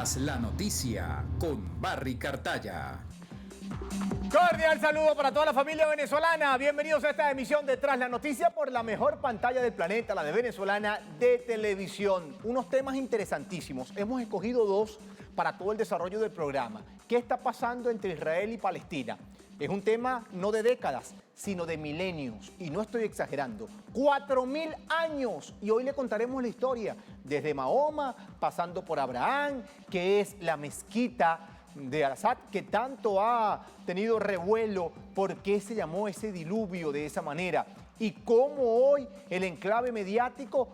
Tras la noticia con Barry Cartaya. Cordial saludo para toda la familia venezolana. Bienvenidos a esta emisión de Tras la Noticia por la mejor pantalla del planeta, la de Venezolana de Televisión. Unos temas interesantísimos. Hemos escogido dos para todo el desarrollo del programa. ¿Qué está pasando entre Israel y Palestina? Es un tema no de décadas, sino de milenios. Y no estoy exagerando. 4000 años. Y hoy le contaremos la historia. Desde Mahoma, pasando por Abraham, que es la mezquita de Al-Aqsa, que tanto ha tenido revuelo, por qué se llamó ese diluvio de esa manera y cómo hoy el enclave mediático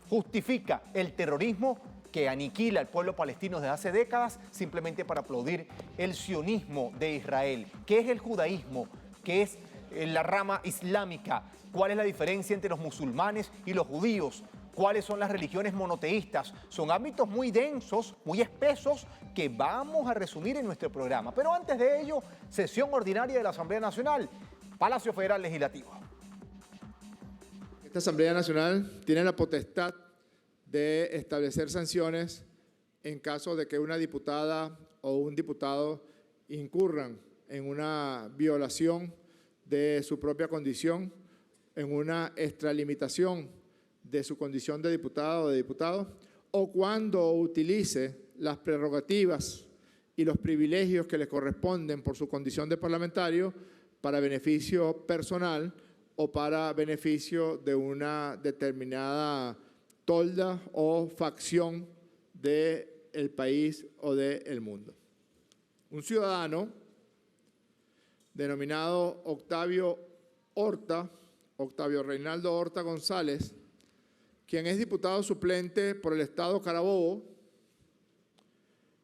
justifica el terrorismo que aniquila al pueblo palestino desde hace décadas simplemente para aplaudir el sionismo de Israel. ¿Qué es el judaísmo? ¿Qué es la rama islámica? ¿Cuál es la diferencia entre los musulmanes y los judíos? ¿Cuáles son las religiones monoteístas? Son ámbitos muy densos, muy espesos, que vamos a resumir en nuestro programa. Pero antes de ello, sesión ordinaria de la Asamblea Nacional, Palacio Federal Legislativo. Esta Asamblea Nacional tiene la potestad de establecer sanciones en caso de que una diputada o un diputado incurran en una violación de su propia condición, en una extralimitación de su condición de diputado o de diputado, o cuando utilice las prerrogativas y los privilegios que le corresponden por su condición de parlamentario para beneficio personal o para beneficio de una determinada tolda o facción del país o del mundo. Un ciudadano denominado Octavio Reinaldo Horta González, quien es diputado suplente por el Estado Carabobo,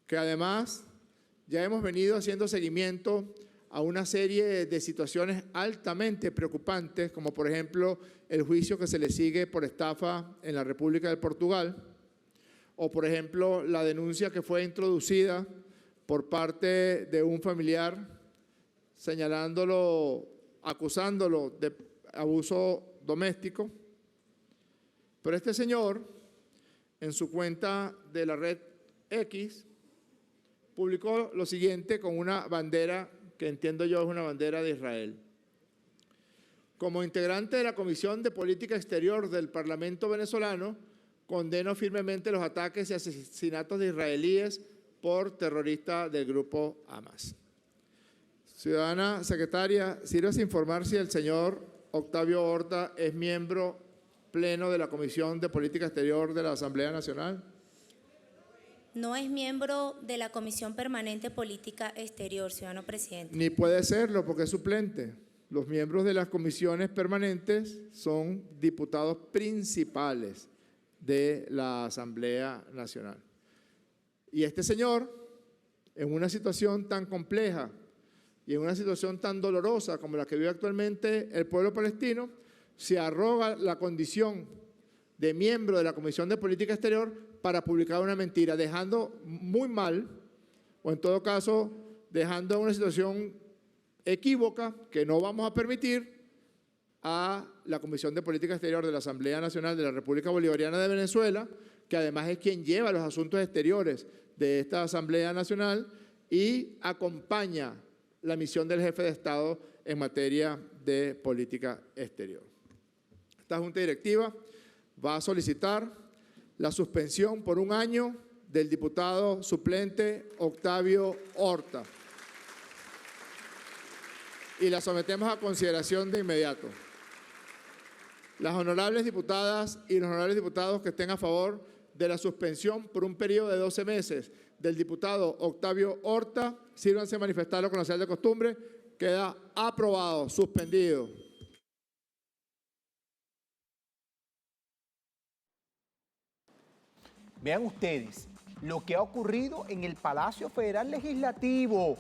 que además ya hemos venido haciendo seguimiento a una serie de situaciones altamente preocupantes, como por ejemplo el juicio que se le sigue por estafa en la República de Portugal, o por ejemplo la denuncia que fue introducida por parte de un familiar acusándolo de abuso doméstico. Pero este señor, en su cuenta de la red X, publicó lo siguiente con una bandera que entiendo yo es una bandera de Israel. Como integrante de la Comisión de Política Exterior del Parlamento venezolano, condeno firmemente los ataques y asesinatos de israelíes por terroristas del grupo Hamas. Ciudadana secretaria, sírvase informar si el señor Octavio Horta es miembro pleno de la Comisión de Política Exterior de la Asamblea Nacional. No es miembro de la Comisión Permanente Política Exterior, ciudadano presidente. Ni puede serlo porque es suplente. Los miembros de las comisiones permanentes son diputados principales de la Asamblea Nacional. Y este señor, en una situación tan compleja y en una situación tan dolorosa como la que vive actualmente el pueblo palestino, se arroga la condición de miembro de la Comisión de Política Exterior para publicar una mentira, dejando muy mal, o en todo caso, dejando una situación equívoca que no vamos a permitir a la Comisión de Política Exterior de la Asamblea Nacional de la República Bolivariana de Venezuela, que además es quien lleva los asuntos exteriores de esta Asamblea Nacional y acompaña la misión del jefe de Estado en materia de política exterior. Esta Junta Directiva va a solicitar la suspensión por un año del diputado suplente Octavio Horta y la sometemos a consideración de inmediato. Las honorables diputadas y los honorables diputados que estén a favor de la suspensión por un periodo de 12 meses del diputado Octavio Horta, sírvanse a manifestarlo con la señal de costumbre. Queda aprobado, suspendido. Vean ustedes lo que ha ocurrido en el Palacio Federal Legislativo.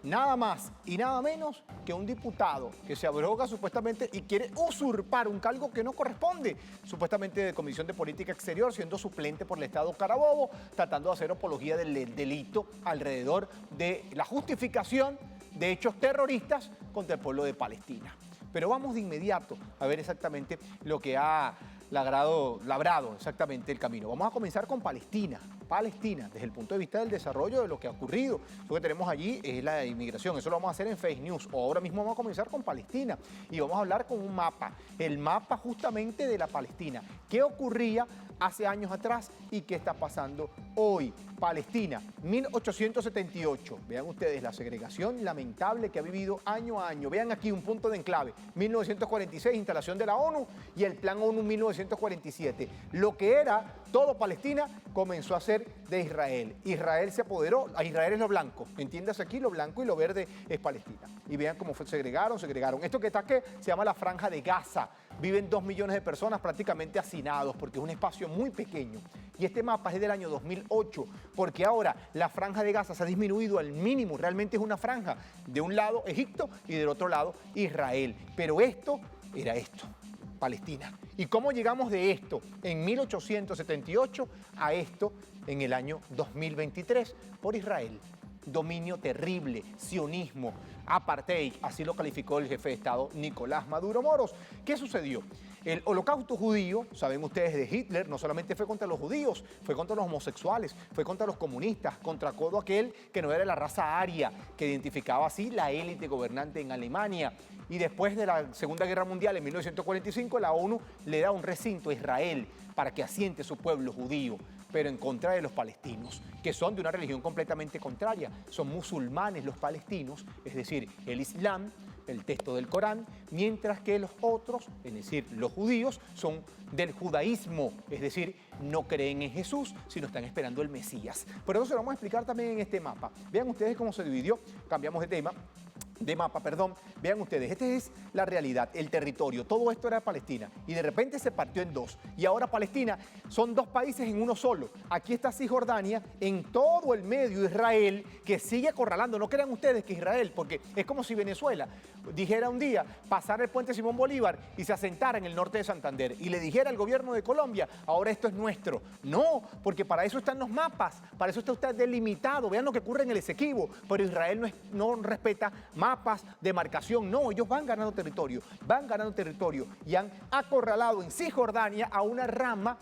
Nada más y nada menos que un diputado que se abroga supuestamente y quiere usurpar un cargo que no corresponde, supuestamente de Comisión de Política Exterior, siendo suplente por el Estado Carabobo, tratando de hacer apología del delito alrededor de la justificación de hechos terroristas contra el pueblo de Palestina. Pero vamos de inmediato a ver exactamente lo que ha labrado exactamente el camino. Vamos a comenzar con Palestina. Palestina, desde el punto de vista del desarrollo de lo que ha ocurrido. Lo que tenemos allí es la inmigración, eso lo vamos a hacer en Fake News. Ahora mismo vamos a comenzar con Palestina y vamos a hablar con un mapa, el mapa justamente de la Palestina. ¿Qué ocurría hace años atrás y qué está pasando hoy? Palestina, 1878. Vean ustedes la segregación lamentable que ha vivido año a año. Vean aquí un punto de enclave. 1946, instalación de la ONU y el Plan ONU 1947. Lo que era todo Palestina comenzó a ser de Israel. Israel se apoderó, a Israel es lo blanco. Entiéndase aquí, lo blanco y lo verde es Palestina. Y vean cómo segregaron. Esto que está aquí se llama la Franja de Gaza. Viven 2 millones de personas prácticamente hacinados porque es un espacio muy pequeño. Y este mapa es del año 2008, porque ahora la Franja de Gaza se ha disminuido al mínimo. Realmente es una franja. De un lado Egipto y del otro lado Israel. Pero esto era esto, Palestina. ¿Y cómo llegamos de esto en 1878 a esto en el año 2023? Por Israel. Dominio terrible, sionismo, apartheid, así lo calificó el jefe de Estado Nicolás Maduro Moros. ¿Qué sucedió? El holocausto judío, saben ustedes, de Hitler, no solamente fue contra los judíos, fue contra los homosexuales, fue contra los comunistas, contra todo aquel que no era de la raza aria, que identificaba así la élite gobernante en Alemania. Y después de la Segunda Guerra Mundial, en 1945, la ONU le da un recinto a Israel para que asiente su pueblo judío, pero en contra de los palestinos, que son de una religión completamente contraria. Son musulmanes los palestinos, es decir, el Islam, el texto del Corán, mientras que los otros, es decir, los judíos, son del judaísmo, es decir, no creen en Jesús, sino están esperando el Mesías. Por eso se lo vamos a explicar también en este mapa. Vean ustedes cómo se dividió, cambiamos de mapa, vean ustedes, esta es la realidad, el territorio, todo esto era Palestina y de repente se partió en dos y ahora Palestina son 2 países en uno solo. Aquí está Cisjordania, en todo el medio Israel, que sigue acorralando. No crean ustedes que Israel, porque es como si Venezuela dijera un día pasar el puente Simón Bolívar y se asentara en el norte de Santander y le dijera al gobierno de Colombia, ahora esto es nuestro. No, porque para eso están los mapas, para eso está usted delimitado. Vean lo que ocurre en el Esequibo, pero Israel no respeta mapas de marcación. No, ellos van ganando territorio y han acorralado en Cisjordania a una rama,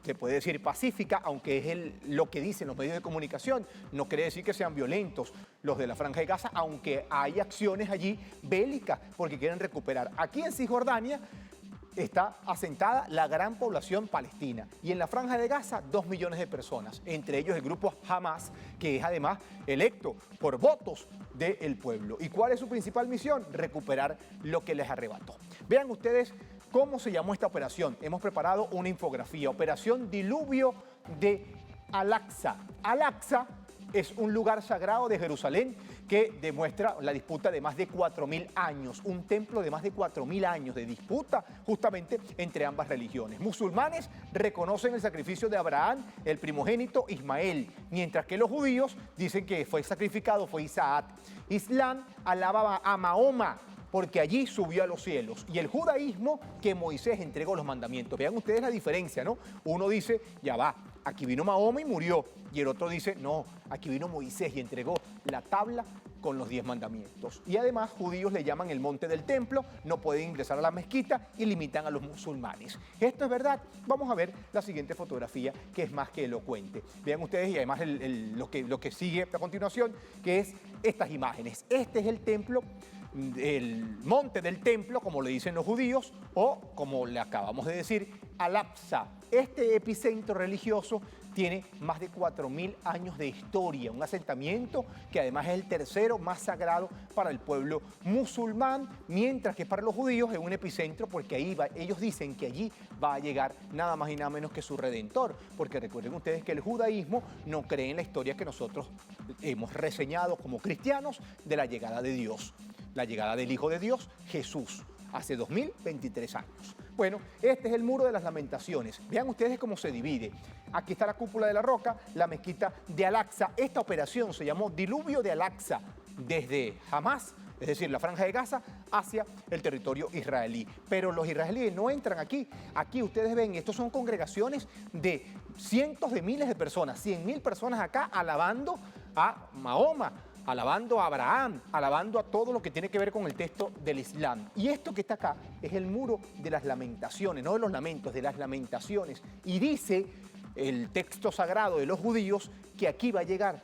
se puede decir pacífica, aunque es lo que dicen los medios de comunicación. No quiere decir que sean violentos los de la Franja de Gaza, aunque hay acciones allí bélicas porque quieren recuperar. Aquí en Cisjordania está asentada la gran población palestina y en la Franja de Gaza 2 millones de personas, entre ellos el grupo Hamas, que es además electo por votos del pueblo. ¿Y cuál es su principal misión? Recuperar lo que les arrebató. Vean ustedes cómo se llamó esta operación. Hemos preparado una infografía, Operación Diluvio de Al-Aqsa. Al-Aqsa es un lugar sagrado de Jerusalén que demuestra la disputa de más de 4.000 años, un templo de más de 4.000 años de disputa justamente entre ambas religiones. Musulmanes reconocen el sacrificio de Abraham, el primogénito Ismael, mientras que los judíos dicen que fue sacrificado fue Isaac. Islam alaba a Mahoma, porque allí subió a los cielos. Y el judaísmo, que Moisés entregó los mandamientos. Vean ustedes la diferencia, ¿no? Uno dice, ya va, aquí vino Mahoma y murió. Y el otro dice, no, aquí vino Moisés y entregó la tabla con los 10 mandamientos. Y además, judíos le llaman el monte del templo, no pueden ingresar a la mezquita y limitan a los musulmanes. ¿Esto es verdad? Vamos a ver la siguiente fotografía, que es más que elocuente. Vean ustedes, y además lo que sigue a continuación, que es estas imágenes. Este es el templo, el monte del templo, como le dicen los judíos, o como le acabamos de decir, Al-Aqsa. Este epicentro religioso tiene más de 4.000 años de historia, un asentamiento que además es el tercero más sagrado para el pueblo musulmán, mientras que para los judíos es un epicentro porque ahí ellos dicen que allí va a llegar nada más y nada menos que su Redentor, porque recuerden ustedes que el judaísmo no cree en la historia que nosotros hemos reseñado como cristianos de la llegada de Dios, la llegada del Hijo de Dios, Jesús, hace 2023 años. Bueno, este es el Muro de las Lamentaciones. Vean ustedes cómo se divide. Aquí está la Cúpula de la Roca, la mezquita de Al-Aqsa. Esta operación se llamó Diluvio de Al-Aqsa, desde Hamas, es decir, la Franja de Gaza, hacia el territorio israelí. Pero los israelíes no entran aquí. Aquí ustedes ven, estos son congregaciones de cientos de miles de personas, 100.000 personas acá alabando a Mahoma, alabando a Abraham, alabando a todo lo que tiene que ver con el texto del Islam. Y esto que está acá es el Muro de las Lamentaciones, no de los lamentos, de las lamentaciones. Y dice el texto sagrado de los judíos que aquí va a llegar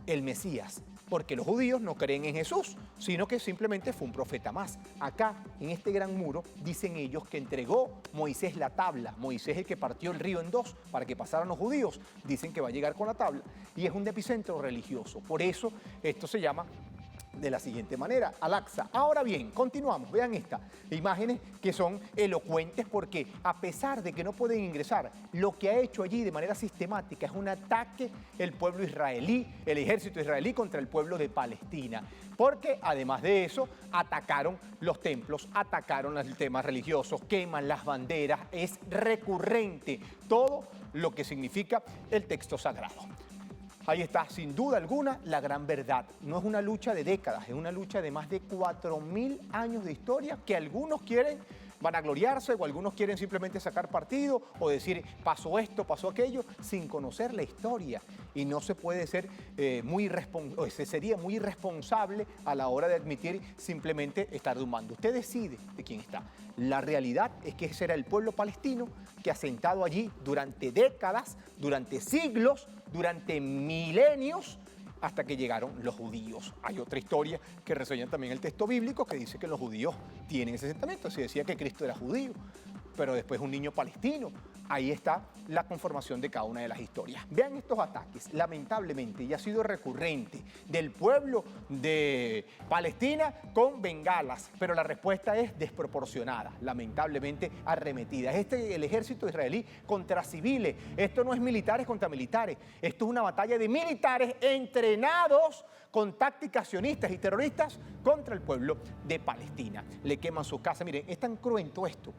el Mesías. Porque los judíos no creen en Jesús, sino que simplemente fue un profeta más. Acá, en este gran muro, dicen ellos que entregó Moisés la tabla. Moisés el que partió el río en dos para que pasaran los judíos. Dicen que va a llegar con la tabla y es un epicentro religioso. Por eso esto se llama de la siguiente manera, Al-Aqsa. Ahora bien, continuamos, vean estas imágenes que son elocuentes porque a pesar de que no pueden ingresar, lo que ha hecho allí de manera sistemática es un ataque el pueblo israelí, el ejército israelí contra el pueblo de Palestina. Porque además de eso, atacaron los templos, atacaron los temas religiosos, queman las banderas, es recurrente todo lo que significa el texto sagrado. Ahí está, sin duda alguna, la gran verdad. No es una lucha de décadas, es una lucha de más de 4.000 años de historia que algunos quieren vanagloriarse o algunos quieren simplemente sacar partido o decir pasó esto, pasó aquello, sin conocer la historia. Y no se puede ser sería muy irresponsable a la hora de admitir simplemente estar de un mando. Usted decide de quién está. La realidad es que ese era el pueblo palestino que asentado allí durante décadas, durante siglos, durante milenios, hasta que llegaron los judíos. Hay otra historia que reseña también el texto bíblico que dice que los judíos tienen ese asentamiento. Se decía que Cristo era judío, pero después un niño palestino. Ahí está la conformación de cada una de las historias. Vean estos ataques, lamentablemente, y ha sido recurrente del pueblo de Palestina con bengalas, pero la respuesta es desproporcionada, lamentablemente arremetida. Es el ejército israelí contra civiles. Esto no es militares contra militares, esto es una batalla de militares entrenados con tácticas sionistas y terroristas contra el pueblo de Palestina. Le queman sus casas. Miren, es tan cruento esto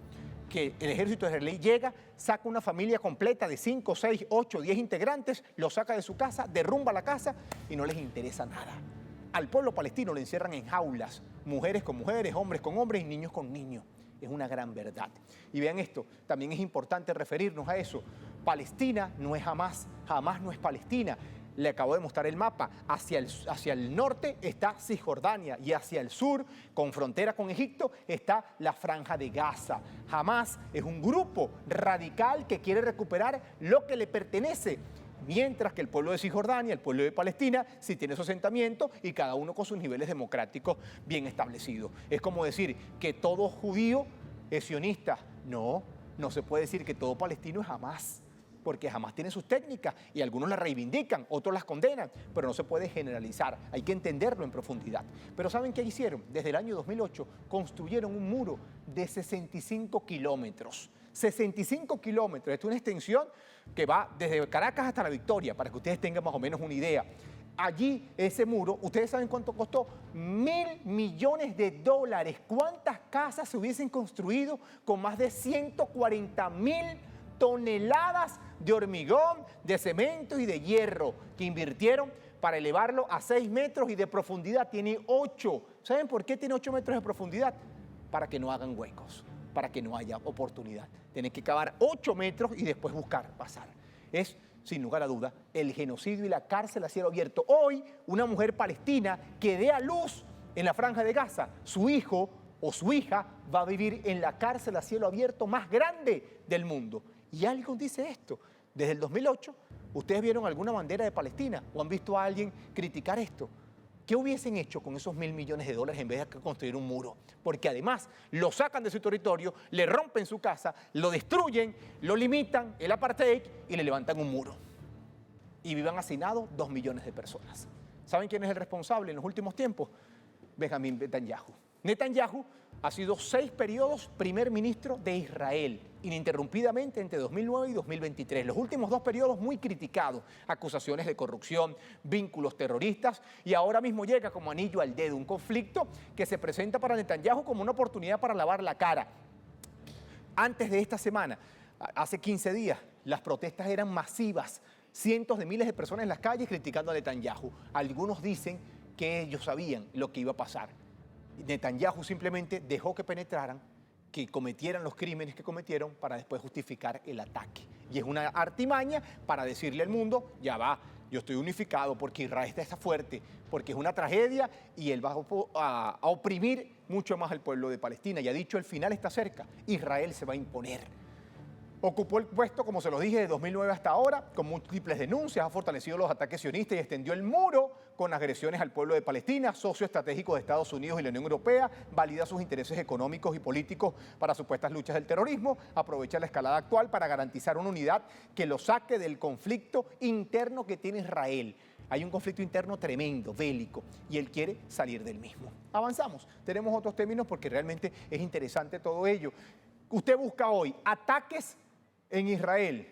que el ejército israelí llega, saca una familia completa de 5, 6, 8, 10 integrantes, lo saca de su casa, derrumba la casa y no les interesa nada. Al pueblo palestino lo encierran en jaulas, mujeres con mujeres, hombres con hombres y niños con niños. Es una gran verdad. Y vean esto, también es importante referirnos a eso. Palestina no es Hamás, Hamás no es Palestina. Le acabo de mostrar el mapa. Hacia el norte está Cisjordania y hacia el sur, con frontera con Egipto, está la Franja de Gaza. Hamás es un grupo radical que quiere recuperar lo que le pertenece, mientras que el pueblo de Cisjordania, el pueblo de Palestina, sí tiene su asentamiento y cada uno con sus niveles democráticos bien establecidos. Es como decir que todo judío es sionista. No, no se puede decir que todo palestino es Hamás, porque Hamás tiene sus técnicas y algunos las reivindican, otros las condenan, pero no se puede generalizar, hay que entenderlo en profundidad. Pero ¿saben qué hicieron? Desde el año 2008 construyeron un muro de 65 kilómetros. 65 kilómetros, esto es una extensión que va desde Caracas hasta La Victoria, para que ustedes tengan más o menos una idea. Allí, ese muro, ¿ustedes saben cuánto costó? $1.000 millones. ¿Cuántas casas se hubiesen construido con más de 140.000 toneladas de hormigón, de cemento y de hierro que invirtieron para elevarlo a 6 metros y de profundidad tiene 8? ¿Saben por qué tiene 8 metros de profundidad? Para que no hagan huecos, para que no haya oportunidad. Tienen que cavar 8 metros y después buscar pasar. Es, sin lugar a duda, el genocidio y la cárcel a cielo abierto. Hoy, una mujer palestina que dé a luz en la Franja de Gaza, su hijo o su hija va a vivir en la cárcel a cielo abierto más grande del mundo. Y alguien dice esto, desde el 2008, ¿ustedes vieron alguna bandera de Palestina o han visto a alguien criticar esto? ¿Qué hubiesen hecho con esos $1.000 millones en vez de construir un muro? Porque además lo sacan de su territorio, le rompen su casa, lo destruyen, lo limitan, el apartheid, y le levantan un muro. Y vivan hacinados 2 millones de personas. ¿Saben quién es el responsable en los últimos tiempos? Benjamín Netanyahu. Netanyahu ha sido 6 periodos primer ministro de Israel, ininterrumpidamente entre 2009 y 2023. Los últimos 2 periodos muy criticados, acusaciones de corrupción, vínculos terroristas, y ahora mismo llega como anillo al dedo un conflicto que se presenta para Netanyahu como una oportunidad para lavar la cara. Antes de esta semana, hace 15 días, las protestas eran masivas, cientos de miles de personas en las calles criticando a Netanyahu. Algunos dicen que ellos sabían lo que iba a pasar. Netanyahu simplemente dejó que penetraran, que cometieran los crímenes que cometieron para después justificar el ataque. Y es una artimaña para decirle al mundo, ya va, yo estoy unificado porque Israel está fuerte, porque es una tragedia y él va a oprimir mucho más al pueblo de Palestina. Y ha dicho, el final está cerca, Israel se va a imponer. Ocupó el puesto, como se los dije, de 2009 hasta ahora, con múltiples denuncias, ha fortalecido los ataques sionistas y extendió el muro con agresiones al pueblo de Palestina, socio estratégico de Estados Unidos y la Unión Europea, valida sus intereses económicos y políticos para supuestas luchas del terrorismo, aprovecha la escalada actual para garantizar una unidad que lo saque del conflicto interno que tiene Israel. Hay un conflicto interno tremendo, bélico, y él quiere salir del mismo. Avanzamos, tenemos otros términos porque realmente es interesante todo ello. Usted busca hoy ataques en Israel,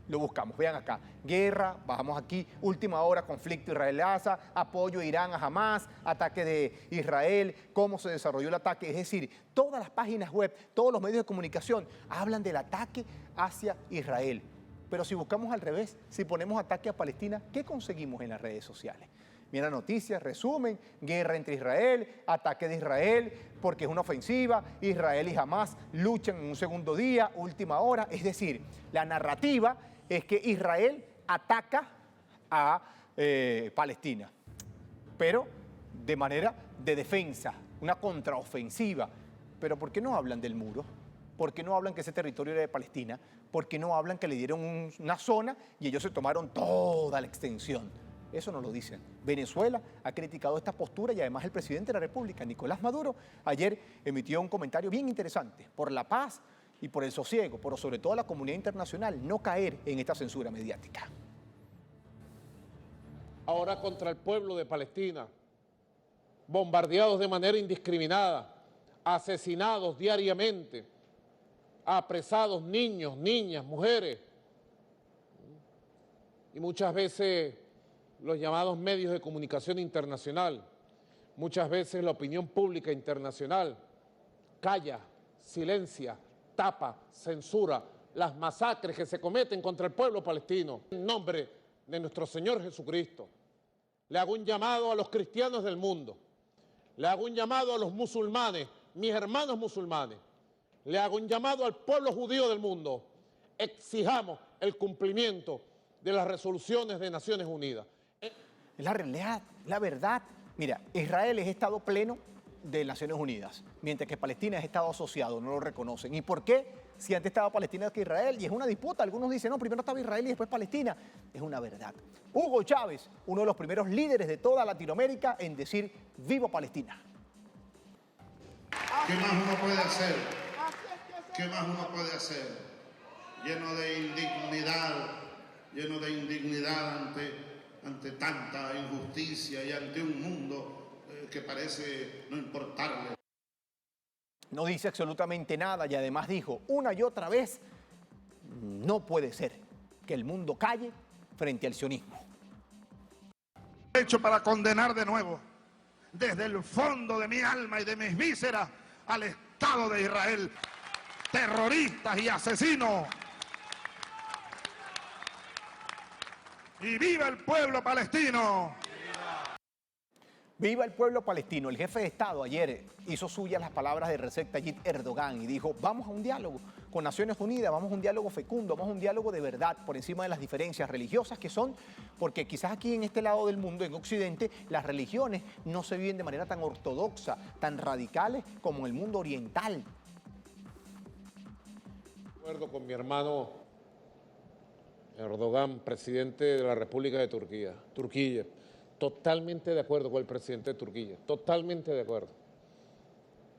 lo buscamos, vean acá, guerra, bajamos aquí, última hora, conflicto Israel-Gaza, apoyo a Irán a Hamas, ataque de Israel, cómo se desarrolló el ataque, es decir, todas las páginas web, todos los medios de comunicación hablan del ataque hacia Israel. Pero si buscamos al revés, si ponemos ataque a Palestina, ¿qué conseguimos en las redes sociales? Mira noticias, resumen, guerra entre Israel, ataque de Israel, porque es una ofensiva, Israel y Hamas luchan en un segundo día, última hora. Es decir, la narrativa es que Israel ataca a Palestina, pero de manera de defensa, una contraofensiva. Pero ¿por qué no hablan del muro? ¿Por qué no hablan que ese territorio era de Palestina? ¿Por qué no hablan que le dieron una zona y ellos se tomaron toda la extensión? Eso no lo dicen. Venezuela ha criticado esta postura y además el presidente de la República, Nicolás Maduro, ayer emitió un comentario bien interesante por la paz y por el sosiego, pero sobre todo la comunidad internacional, no caer en esta censura mediática. Ahora contra el pueblo de Palestina, bombardeados de manera indiscriminada, asesinados diariamente, apresados niños, niñas, mujeres, y muchas veces los llamados medios de comunicación internacional, muchas veces la opinión pública internacional, calla, silencia, tapa, censura las masacres que se cometen contra el pueblo palestino. En nombre de nuestro Señor Jesucristo, le hago un llamado a los cristianos del mundo, le hago un llamado a los musulmanes, mis hermanos musulmanes, le hago un llamado al pueblo judío del mundo, exijamos el cumplimiento de las resoluciones de Naciones Unidas. Es la realidad, la verdad. Mira, Israel es Estado pleno de Naciones Unidas, mientras que Palestina es Estado asociado, no lo reconocen. ¿Y por qué? Si antes estaba Palestina que Israel, y es una disputa, algunos dicen, no, primero estaba Israel y después Palestina. Es una verdad. Hugo Chávez, uno de los primeros líderes de toda Latinoamérica en decir, ¡viva Palestina! ¿Qué más uno puede hacer? ¿Qué más uno puede hacer? Lleno de indignidad ante tanta injusticia y ante un mundo que parece no importarle. No dice absolutamente nada y además dijo una y otra vez, no puede ser que el mundo calle frente al sionismo. Hecho para condenar de nuevo, desde el fondo de mi alma y de mis vísceras, al Estado de Israel, terroristas y asesinos. ¡Y viva el pueblo palestino! ¡Viva el pueblo palestino! El jefe de Estado ayer hizo suyas las palabras de Recep Tayyip Erdogan y dijo, vamos a un diálogo con Naciones Unidas, vamos a un diálogo fecundo, vamos a un diálogo de verdad por encima de las diferencias religiosas que son, porque quizás aquí en este lado del mundo, en Occidente, las religiones no se viven de manera tan ortodoxa, tan radicales como en el mundo oriental. De acuerdo con mi hermano Erdogan, presidente de la República de Turquía, totalmente de acuerdo con el presidente de Turquía, totalmente de acuerdo.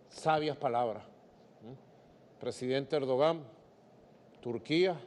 Sabias palabras. Presidente Erdogan, Turquía,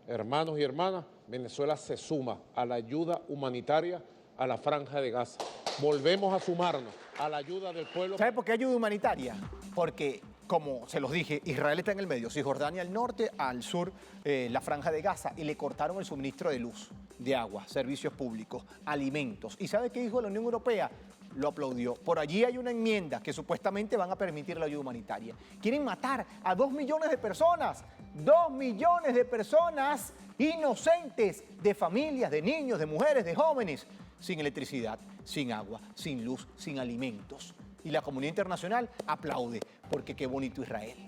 hermanos y hermanas, Venezuela se suma a la ayuda humanitaria a la Franja de Gaza. Volvemos a sumarnos a la ayuda del pueblo. ¿Sabe por qué ayuda humanitaria? Porque, como se los dije, Israel está en el medio, Cisjordania al norte, al sur la Franja de Gaza, y le cortaron el suministro de luz, de agua, servicios públicos, alimentos. ¿Y sabe qué dijo la Unión Europea? Lo aplaudió. Por allí hay una enmienda que supuestamente van a permitir la ayuda humanitaria. Quieren matar a 2 millones de personas, 2 millones de personas inocentes, de familias, de niños, de mujeres, de jóvenes, sin electricidad, sin agua, sin luz, sin alimentos. Y la comunidad internacional aplaude, porque qué bonito Israel.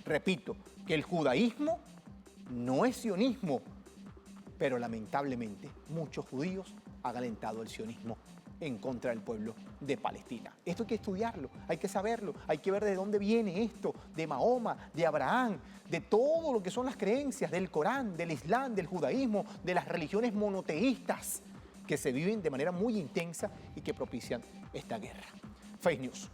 Repito, que el judaísmo no es sionismo, pero lamentablemente muchos judíos han alentado el sionismo en contra del pueblo de Palestina. Esto hay que estudiarlo, hay que saberlo, hay que ver de dónde viene esto, de Mahoma, de Abraham, de todo lo que son las creencias del Corán, del Islam, del judaísmo, de las religiones monoteístas que se viven de manera muy intensa y que propician esta guerra. Fake News.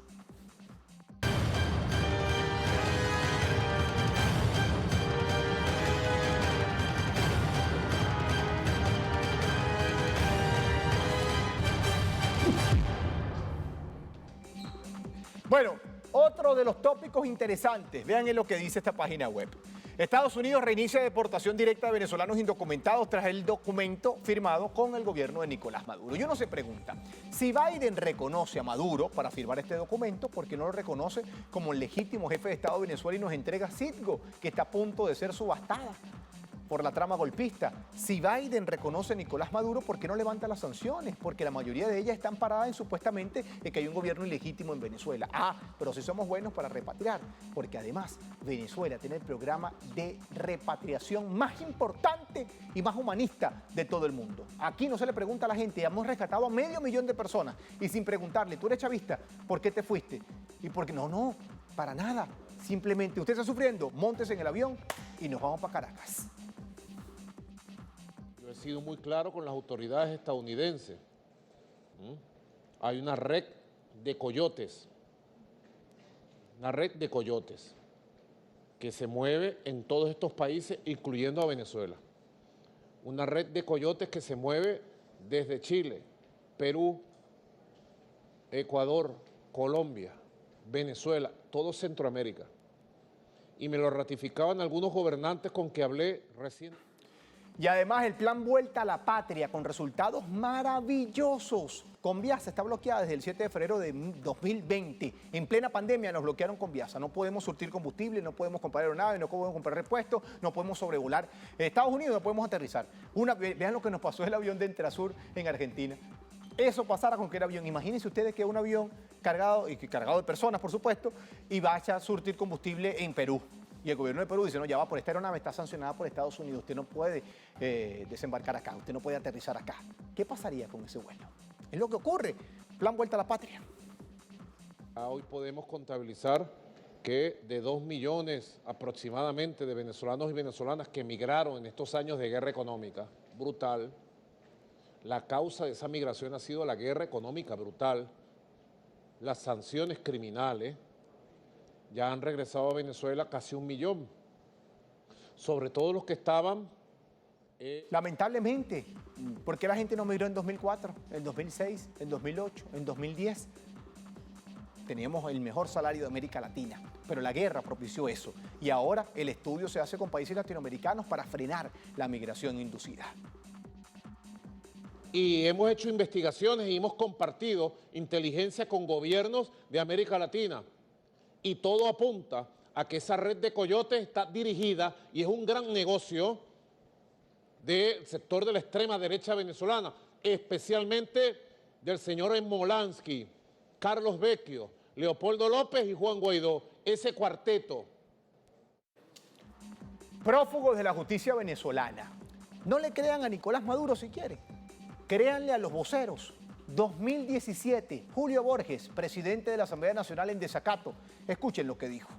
Bueno, otro de los tópicos interesantes, vean en lo que dice esta página web. Estados Unidos reinicia deportación directa de venezolanos indocumentados tras el documento firmado con el gobierno de Nicolás Maduro. Y uno se pregunta, si Biden reconoce a Maduro para firmar este documento, ¿por qué no lo reconoce como el legítimo jefe de Estado de Venezuela y nos entrega Citgo, que está a punto de ser subastada por la trama golpista? Si Biden reconoce a Nicolás Maduro, ¿por qué no levanta las sanciones? Porque la mayoría de ellas están paradas en supuestamente que hay un gobierno ilegítimo en Venezuela. Pero sí somos buenos para repatriar, porque además Venezuela tiene el programa de repatriación más importante y más humanista de todo el mundo. Aquí no se le pregunta a la gente, hemos rescatado a 500.000 de personas y sin preguntarle, ¿tú eres chavista? ¿Por qué te fuiste? Y porque no, para nada. Simplemente usted está sufriendo, móntese en el avión y nos vamos para Caracas. Yo he sido muy claro con las autoridades estadounidenses. Hay una red de coyotes, que se mueve en todos estos países, incluyendo a Venezuela. Una red de coyotes que se mueve desde Chile, Perú, Ecuador, Colombia, Venezuela, todo Centroamérica. Y me lo ratificaban algunos gobernantes con que hablé recién. Y además el plan Vuelta a la Patria con resultados maravillosos. Conviasa está bloqueada desde el 7 de febrero de 2020. En plena pandemia nos bloquearon Conviasa. No podemos surtir combustible, no podemos comprar aeronaves, no podemos comprar repuestos, no podemos sobrevolar Estados Unidos, no podemos aterrizar. Vean lo que nos pasó el avión de Entrasur en Argentina. Eso pasara con cualquier avión. Imagínense ustedes que un avión cargado de personas, por supuesto, y vaya a surtir combustible en Perú. Y el gobierno de Perú dice, no, ya va, por esta aeronave está sancionada por Estados Unidos, usted no puede desembarcar acá, usted no puede aterrizar acá. ¿Qué pasaría con ese vuelo? Es lo que ocurre. Plan Vuelta a la Patria. Hoy podemos contabilizar que de 2 millones aproximadamente de venezolanos y venezolanas que emigraron en estos años de guerra económica brutal, la causa de esa migración ha sido la guerra económica brutal, las sanciones criminales. Ya han regresado a Venezuela casi 1 millón, sobre todo los que estaban... Lamentablemente, ¿por qué la gente no migró en 2004, en 2006, en 2008, en 2010? Teníamos el mejor salario de América Latina, pero la guerra propició eso. Y ahora el estudio se hace con países latinoamericanos para frenar la migración inducida. Y hemos hecho investigaciones y hemos compartido inteligencia con gobiernos de América Latina. Y todo apunta a que esa red de coyotes está dirigida y es un gran negocio del sector de la extrema derecha venezolana, especialmente del señor Smolansky, Carlos Vecchio, Leopoldo López y Juan Guaidó, ese cuarteto. Prófugos de la justicia venezolana. No le crean a Nicolás Maduro si quieren. Créanle a los voceros. 2017, Julio Borges, presidente de la Asamblea Nacional en desacato. Escuchen lo que dijo.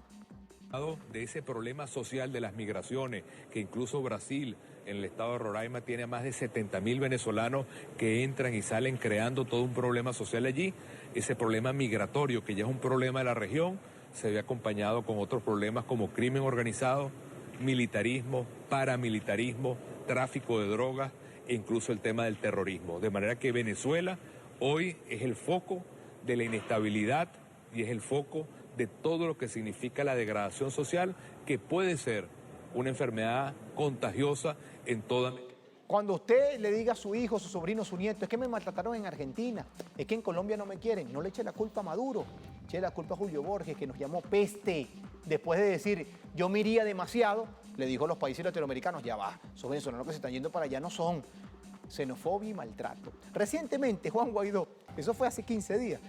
De ese problema social de las migraciones, que incluso Brasil, en el estado de Roraima, tiene a más de 70.000 venezolanos que entran y salen creando todo un problema social allí. Ese problema migratorio, que ya es un problema de la región, se ve acompañado con otros problemas como crimen organizado, militarismo, paramilitarismo, tráfico de drogas e incluso el tema del terrorismo. De manera que Venezuela hoy es el foco de la inestabilidad y es el foco de todo lo que significa la degradación social, que puede ser una enfermedad contagiosa en toda... Cuando usted le diga a su hijo, su sobrino, su nieto, es que me maltrataron en Argentina, es que en Colombia no me quieren, no le eche la culpa a Maduro, eche la culpa a Julio Borges, que nos llamó peste. Después de decir, yo me iría demasiado, le dijo a los países latinoamericanos, ya va, esos venezolanos que se están yendo para allá no son. Xenofobia y maltrato. Recientemente, Juan Guaidó, eso fue hace 15 días,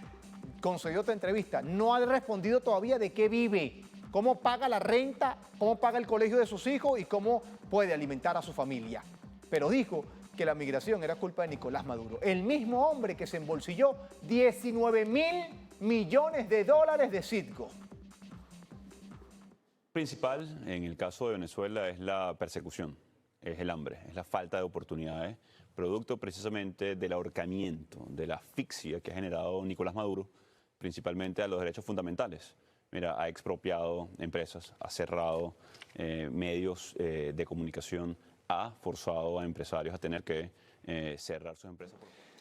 concedió otra entrevista, no ha respondido todavía de qué vive, cómo paga la renta, cómo paga el colegio de sus hijos y cómo puede alimentar a su familia. Pero dijo que la migración era culpa de Nicolás Maduro. El mismo hombre que se embolsilló 19.000 millones de dólares de Citgo. Principal en el caso de Venezuela es la persecución, es el hambre, es la falta de oportunidades, producto precisamente del ahorcamiento, de la asfixia que ha generado Nicolás Maduro, principalmente a los derechos fundamentales. Mira, ha expropiado empresas, ha cerrado medios de comunicación, ha forzado a empresarios a tener que cerrar sus empresas.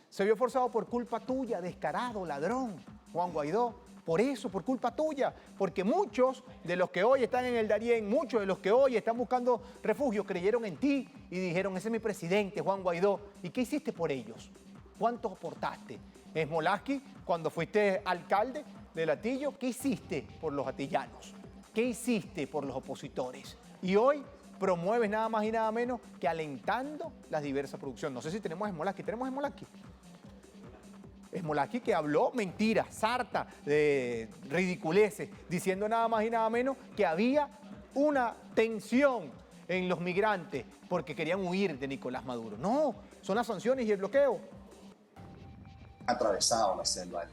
Se vio forzado por culpa tuya, descarado, ladrón, Juan Guaidó. Por eso, por culpa tuya, porque muchos de los que hoy están en el Darién, muchos de los que hoy están buscando refugio, creyeron en ti y dijeron, ese es mi presidente, Juan Guaidó. ¿Y qué hiciste por ellos? ¿Cuántos aportaste? Smolaski, cuando fuiste alcalde de Latillo, ¿qué hiciste por los atillanos? ¿Qué hiciste por los opositores? Y hoy promueves nada más y nada menos que alentando las diversas producciones. No sé si tenemos a Smolaski. ¿Tenemos a Smolaski? Smolaski que habló mentiras, sarta, de ridiculeces, diciendo nada más y nada menos que había una tensión en los migrantes porque querían huir de Nicolás Maduro. No, son las sanciones y el bloqueo. Atravesado la selva.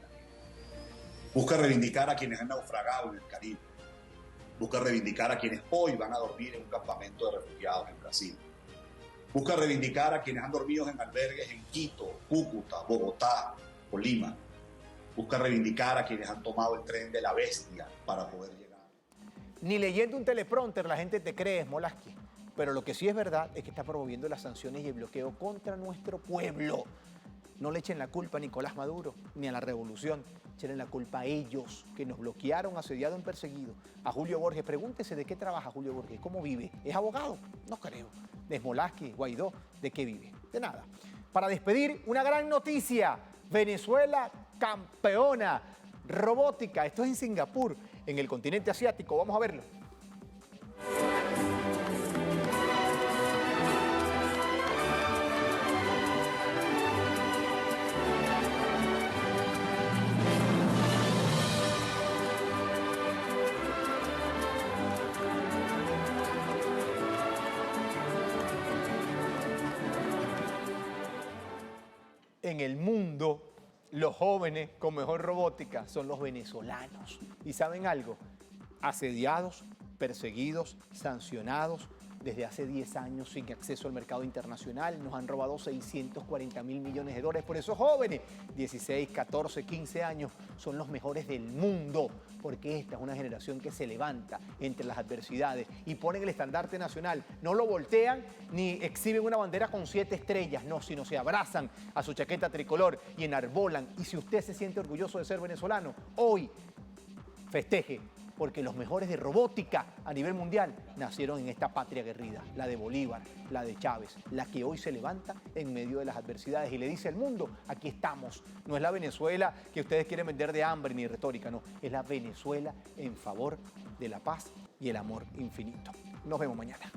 Busca reivindicar a quienes han naufragado en el Caribe. Busca reivindicar a quienes hoy van a dormir en un campamento de refugiados en Brasil. Busca reivindicar a quienes han dormido en albergues en Quito, Cúcuta, Bogotá o Lima. Busca reivindicar a quienes han tomado el tren de la bestia para poder llegar. Ni leyendo un teleprompter la gente te cree, Smolaski. Pero lo que sí es verdad es que está promoviendo las sanciones y el bloqueo contra nuestro pueblo. No le echen la culpa a Nicolás Maduro ni a la revolución. Echen la culpa a ellos, que nos bloquearon, asediados y perseguidos. A Julio Borges, pregúntese de qué trabaja Julio Borges, cómo vive. ¿Es abogado? No creo. De Smolaski, Guaidó, ¿de qué vive? De nada. Para despedir, una gran noticia. Venezuela campeona. Robótica. Esto es en Singapur, en el continente asiático. Vamos a verlo. En el mundo, los jóvenes con mejor robótica son los venezolanos. ¿Y saben algo? Asediados, perseguidos, sancionados desde hace 10 años sin acceso al mercado internacional. Nos han robado 640.000 millones de dólares. Por esos jóvenes, 16, 14, 15 años, son los mejores del mundo. Porque esta es una generación que se levanta entre las adversidades y ponen el estandarte nacional. No lo voltean ni exhiben una bandera con 7 estrellas, no, sino se abrazan a su chaqueta tricolor y enarbolan. Y si usted se siente orgulloso de ser venezolano, hoy festeje, porque los mejores de robótica a nivel mundial nacieron en esta patria aguerrida, la de Bolívar, la de Chávez, la que hoy se levanta en medio de las adversidades y le dice al mundo, aquí estamos. No es la Venezuela que ustedes quieren vender de hambre ni retórica, no, es la Venezuela en favor de la paz y el amor infinito. Nos vemos mañana.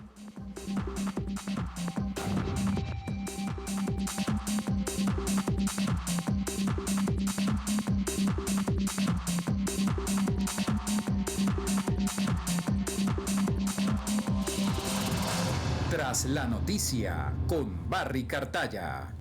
Tras la noticia con Barry Cartaya.